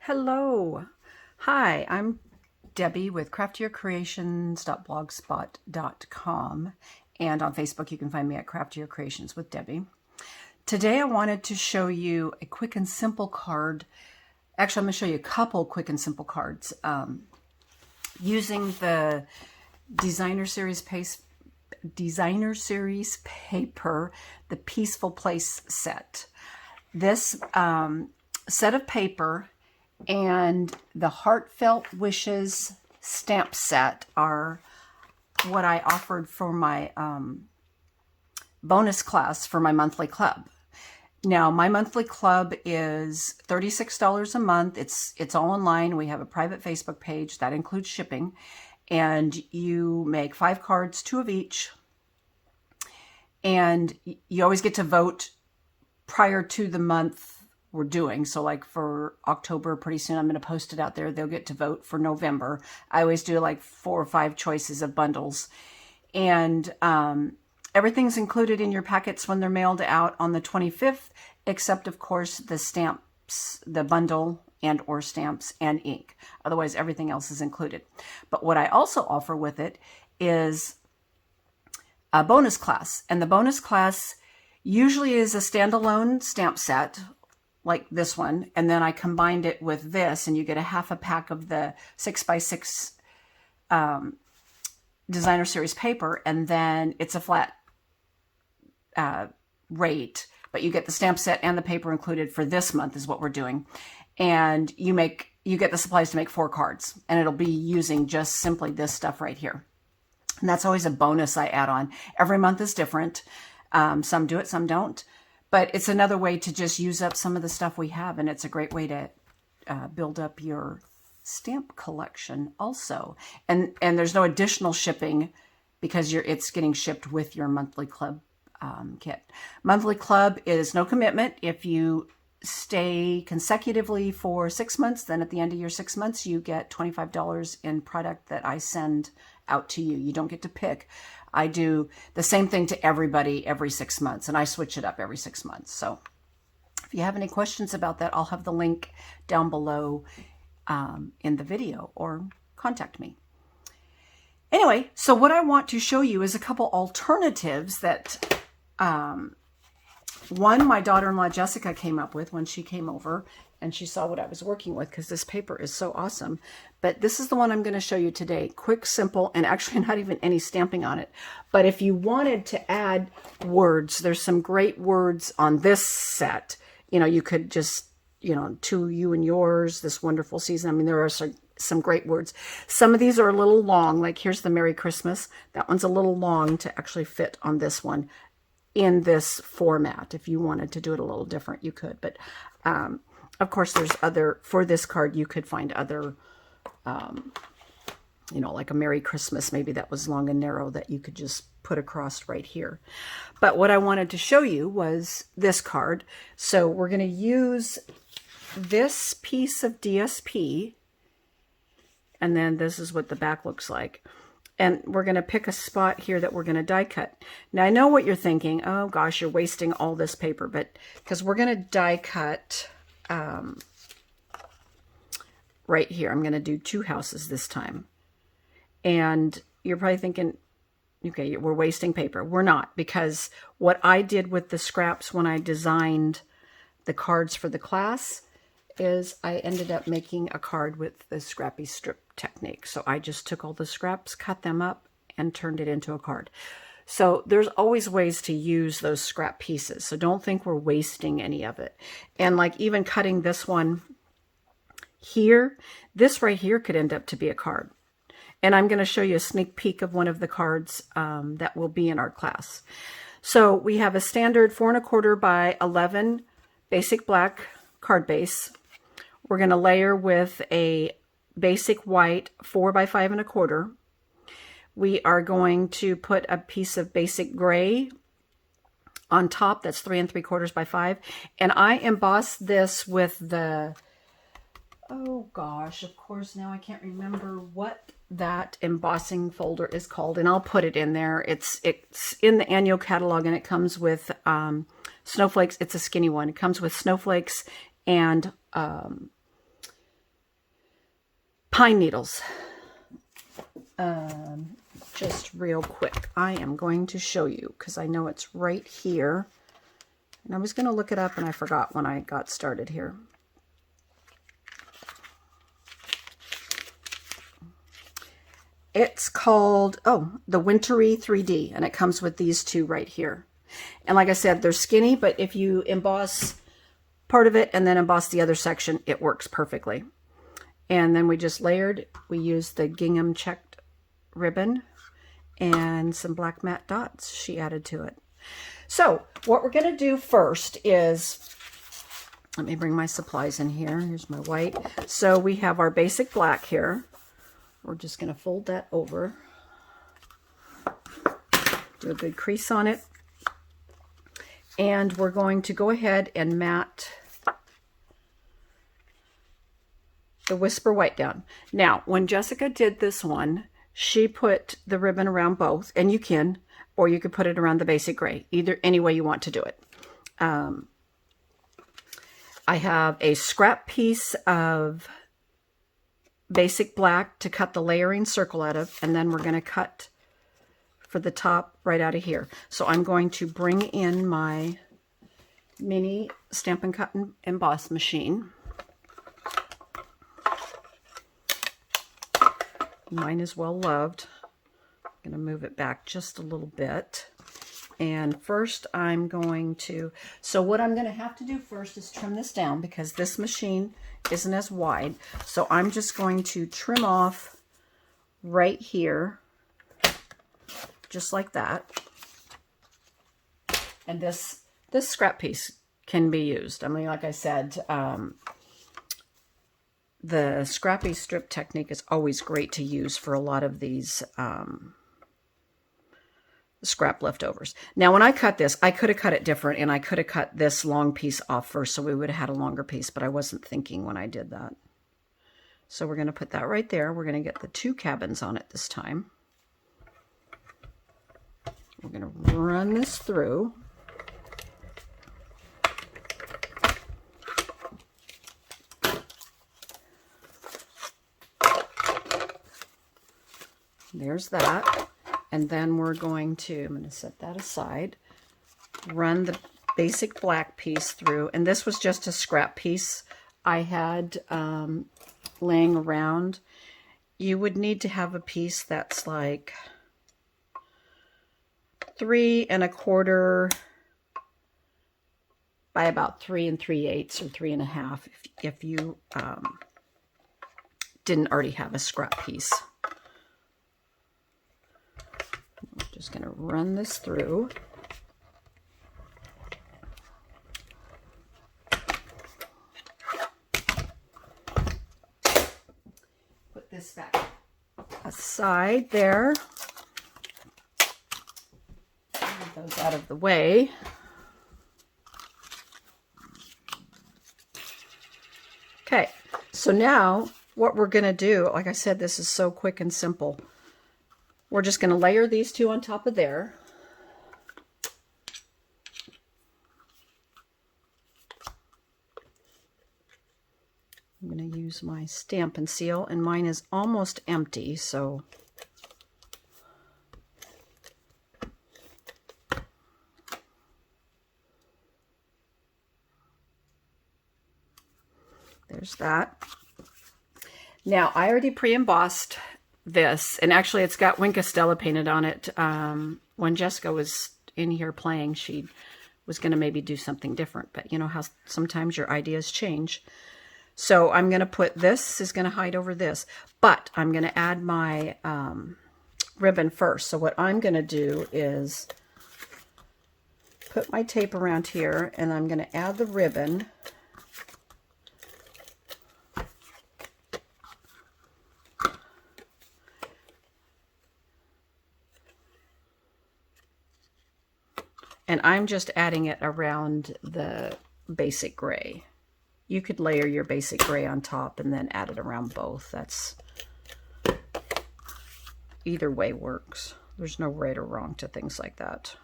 Hello. Hi, I'm Debbie with craftiercreations.blogspot.com, and on Facebook you can find me at Craftier Creations with Debbie. Today I wanted to show you a quick and simple card. Actually, I'm going to show you a couple quick and simple cards using the Designer Series paper, the Peaceful Place set. This set of paper and the Heartfelt Wishes stamp set are what I offered for my bonus class for my monthly club. Now, my monthly club is $36 a month. It's all online. We have a private Facebook page that includes shipping, and you make 5 cards, 2 of each, and you always get to vote prior to the month we're doing. So like for October, pretty soon I'm going to post it out there. They'll get to vote for November. I always do like 4 or 5 choices of bundles, and everything's included in your packets when they're mailed out on the 25th, except of course the stamps, the bundle and or stamps and ink. Otherwise everything else is included. But what I also offer with it is a bonus class, and the bonus class usually is a standalone stamp set like this one, and then I combined it with this, and you get a half a pack of the 6x6 Designer Series paper, and then it's a flat rate, but you get the stamp set and the paper included for this month is what we're doing. And you get the supplies to make 4 cards, and it'll be using just simply this stuff right here. And that's always a bonus I add on. Every month is different. Some do it, some don't. But it's another way to just use up some of the stuff we have, and it's a great way to build up your stamp collection also. And there's no additional shipping because it's getting shipped with your monthly club kit. Monthly club is no commitment. If you stay consecutively for 6 months, then at the end of your 6 months, you get $25 in product that I send out to you. You don't get to pick. I do the same thing to everybody every 6 months, and I switch it up every 6 months. So if you have any questions about that, I'll have the link down below in the video, or contact me. Anyway, so what I want to show you is a couple alternatives that one, my daughter-in-law Jessica came up with when she came over and she saw what I was working with, because this paper is so awesome. But this is the one I'm going to show you today. Quick, simple, and actually not even any stamping on it. But if you wanted to add words, there's some great words on this set. You know, you could just, to you and yours, this wonderful season. I mean, there are some great words. Some of these are a little long, like here's the Merry Christmas. That one's a little long to actually fit on this one in this format. If you wanted to do it a little different, you could. But of course, there's for this card, you could find other, like a Merry Christmas, maybe that was long and narrow that you could just put across right here. But what I wanted to show you was this card. So we're going to use this piece of DSP, and then this is what the back looks like. And we're going to pick a spot here that we're going to die cut. Now, I know what you're thinking. Oh, gosh, you're wasting all this paper. But because we're going to die cut right here. I'm going to do 2 houses this time. And you're probably thinking, okay, we're wasting paper. We're not, because what I did with the scraps when I designed the cards for the class is I ended up making a card with the scrappy strip technique. So I just took all the scraps, cut them up, and turned it into a card. So there's always ways to use those scrap pieces. So don't think we're wasting any of it. And like even cutting this one here, this right here could end up to be a card. And I'm going to show you a sneak peek of one of the cards that will be in our class. So we have a standard 4 1/4 by 11 basic black card base. We're going to layer with a basic white 4 by 5 1/4. We are going to put a piece of basic gray on top. That's 3 3/4 by 5. And I embossed this with the, oh gosh, of course, now I can't remember what that embossing folder is called, and I'll put it in there. It's in the annual catalog, and it comes with snowflakes. It's a skinny one. It comes with snowflakes and pine needles. Just real quick, I am going to show you because I know it's right here. And I was going to look it up and I forgot when I got started here. It's called, the Wintry 3D, and it comes with these two right here. And like I said, they're skinny, but if you emboss part of it and then emboss the other section, it works perfectly. And then we just layered, we used the gingham checked ribbon and some black matte dots she added to it. So what we're going to do first is, let me bring my supplies in here. Here's my white. So we have our basic black here. We're just going to fold that over, do a good crease on it, and we're going to go ahead and matte the Whisper White down. Now, when Jessica did this one, she put the ribbon around both, and you can, or you could put it around the basic gray, either any way you want to do it. I have a scrap piece of basic black to cut the layering circle out of, and then we're going to cut for the top right out of here. So I'm going to bring in my mini Stampin' Cut and Emboss machine. Mine is well loved. I'm going to move it back just a little bit. And first I'm going to, so what I'm going to have to do first is trim this down because this machine isn't as wide. So I'm just going to trim off right here, just like that. And this scrap piece can be used. I mean, like I said, the scrappy strip technique is always great to use for a lot of these scrap leftovers. Now, when I cut this, I could have cut it different, and I could have cut this long piece off first, so we would have had a longer piece, but I wasn't thinking when I did that. So we're going to put that right there. We're going to get the 2 cabins on it this time. We're going to run this through. There's that. And then we're going to, I'm going to set that aside, run the basic black piece through. And this was just a scrap piece I had laying around. You would need to have a piece that's like 3 1/4 by about 3 3/8 or 3 1/2 if you didn't already have a scrap piece. Just going to run this through. Put this back aside there. Move those out of the way. Okay, so now what we're going to do, like I said, this is so quick and simple. We're just going to layer these 2 on top of there. I'm going to use my Stampin' Seal, and mine is almost empty, so there's that. Now, I already pre-embossed this, and actually it's got Wink of Stella painted on it. When Jessica was in here playing, she was going to maybe do something different, but you know how sometimes your ideas change. So I'm going to put, this is going to hide over this, but I'm going to add my ribbon first. So what I'm going to do is put my tape around here, and I'm going to add the ribbon. And I'm just adding it around the basic gray. You could layer your basic gray on top and then add it around both. That's, either way works. There's no right or wrong to things like that.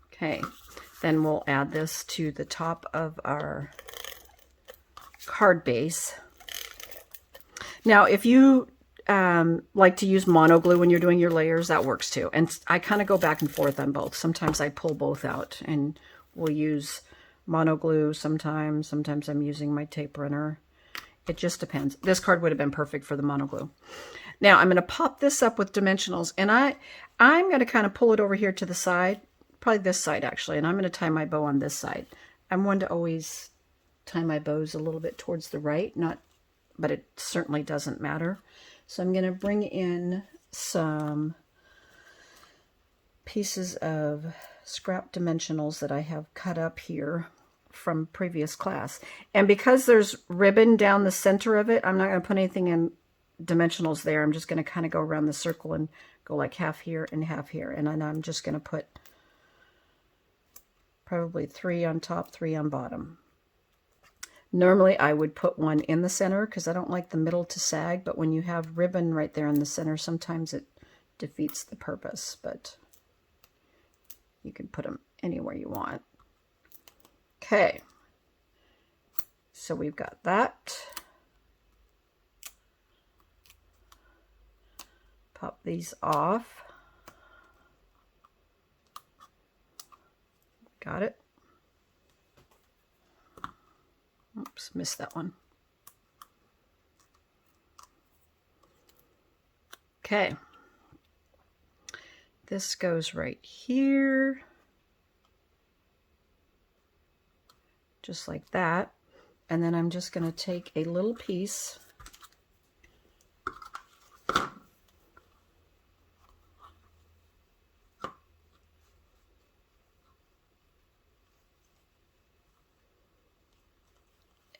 Okay, then we'll add this to the top of our card base. Now, if you like to use mono glue when you're doing your layers, that works too. And I kind of go back and forth on both. Sometimes I pull both out and we'll use mono glue sometimes. Sometimes I'm using my tape runner. It just depends. This card would have been perfect for the mono glue. Now I'm going to pop this up with dimensionals, and I'm going to kind of pull it over here to the side, probably this side actually, and I'm going to tie my bow on this side. I'm one to always tie my bows a little bit towards the right, but it certainly doesn't matter. So I'm going to bring in some pieces of scrap dimensionals that I have cut up here from previous class. And because there's ribbon down the center of it, I'm not going to put anything in dimensionals there. I'm just going to kind of go around the circle and go like half here and half here. And then I'm just going to put probably 3 on top, 3 on bottom. Normally I would put one in the center because I don't like the middle to sag, but when you have ribbon right there in the center, sometimes it defeats the purpose, but you can put them anywhere you want. Okay, so we've got that. Pop these off. Got it. Oops, missed that one. Okay. This goes right here. Just like that. And then I'm just going to take a little piece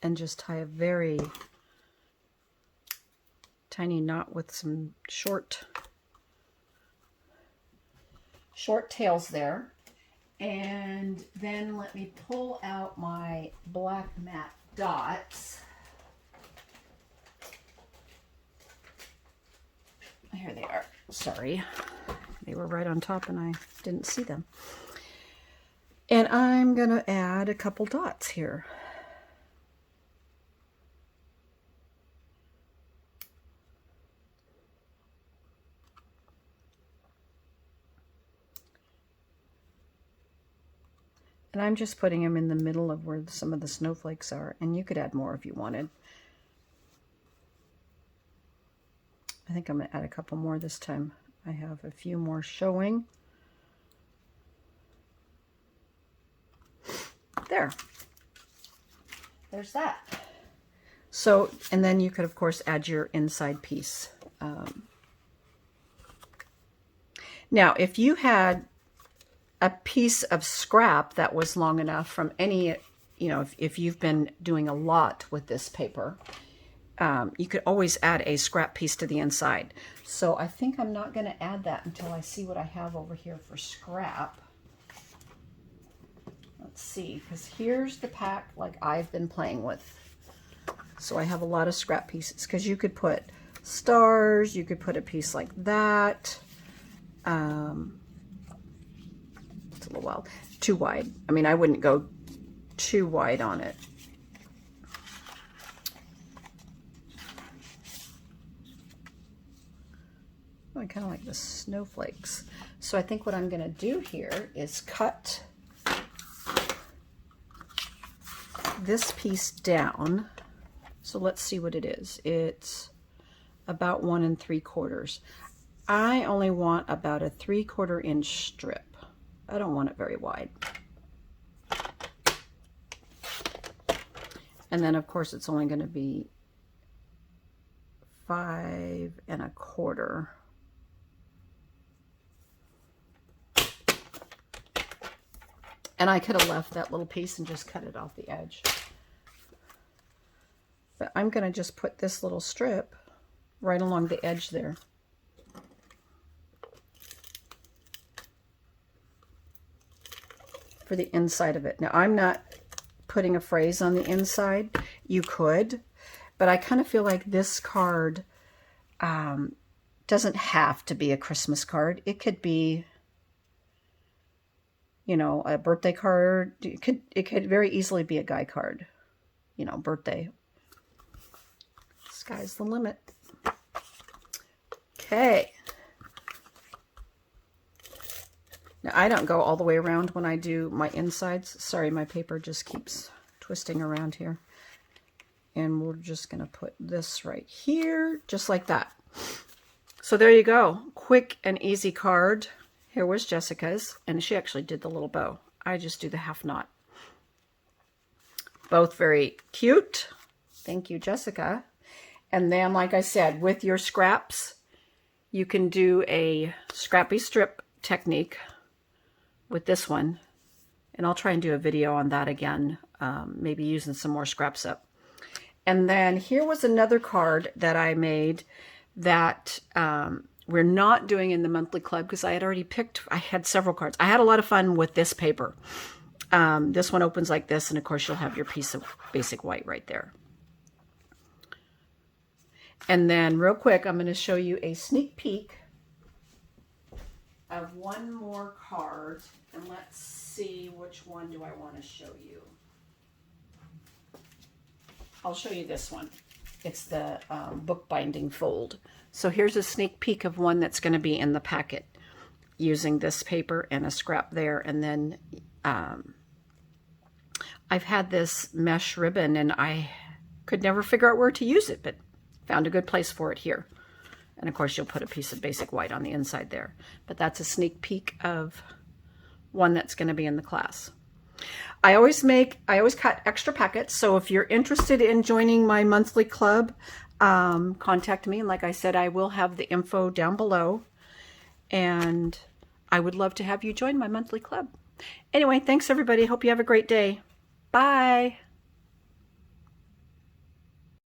and just tie a very tiny knot with some short tails there. And then let me pull out my black matte dots. Here they are. Sorry. They were right on top and I didn't see them. And I'm going to add a couple dots here. And I'm just putting them in the middle of where some of the snowflakes are. And you could add more if you wanted. I think I'm going to add a couple more this time. I have a few more showing. There's that. So, and then you could, of course, add your inside piece. Now, if you had a piece of scrap that was long enough from any, if you've been doing a lot with this paper, you could always add a scrap piece to the inside. So I think I'm not going to add that until I see what I have over here for scrap. Let's see, because here's the pack like I've been playing with. So I have a lot of scrap pieces because you could put stars, you could put a piece like that. It's a little wild, too wide. I mean, I wouldn't go too wide on it. I kind of like the snowflakes. So I think what I'm going to do here is cut this piece down. So let's see what it is. It's about 1 3/4. I only want about a 3/4 inch strip. I don't want it very wide. And then of course it's only going to be 5 1/4. And I could have left that little piece and just cut it off the edge. But I'm going to just put this little strip right along the edge there. For the inside of it. Now, I'm not putting a phrase on the inside. You could, but I kind of feel like this card doesn't have to be a Christmas card. It could be, a birthday card. It could very easily be a guy card, birthday. Sky's the limit. Okay. Now, I don't go all the way around when I do my insides. Sorry, my paper just keeps twisting around here. And we're just going to put this right here, just like that. So there you go. Quick and easy card. Here was Jessica's, and she actually did the little bow. I just do the half knot. Both very cute. Thank you, Jessica. And then, like I said, with your scraps, you can do a scrappy strip technique with this one. And I'll try and do a video on that again, maybe using some more scraps up. And then here was another card that I made that we're not doing in the monthly club because I had already picked, I had several cards. I had a lot of fun with this paper. This one opens like this, and of course you'll have your piece of basic white right there. And then real quick, I'm going to show you a sneak peek of one more card. And let's see, which one do I want to show you? I'll show you this one. It's the bookbinding fold. So here's a sneak peek of one that's going to be in the packet using this paper and a scrap there. And then I've had this mesh ribbon and I could never figure out where to use it, but found a good place for it here. And of course you'll put a piece of basic white on the inside there. But that's a sneak peek of one that's going to be in the class. I always cut extra packets. So if you're interested in joining my monthly club, contact me. And like I said, I will have the info down below. And I would love to have you join my monthly club. Anyway, thanks everybody. Hope you have a great day. Bye.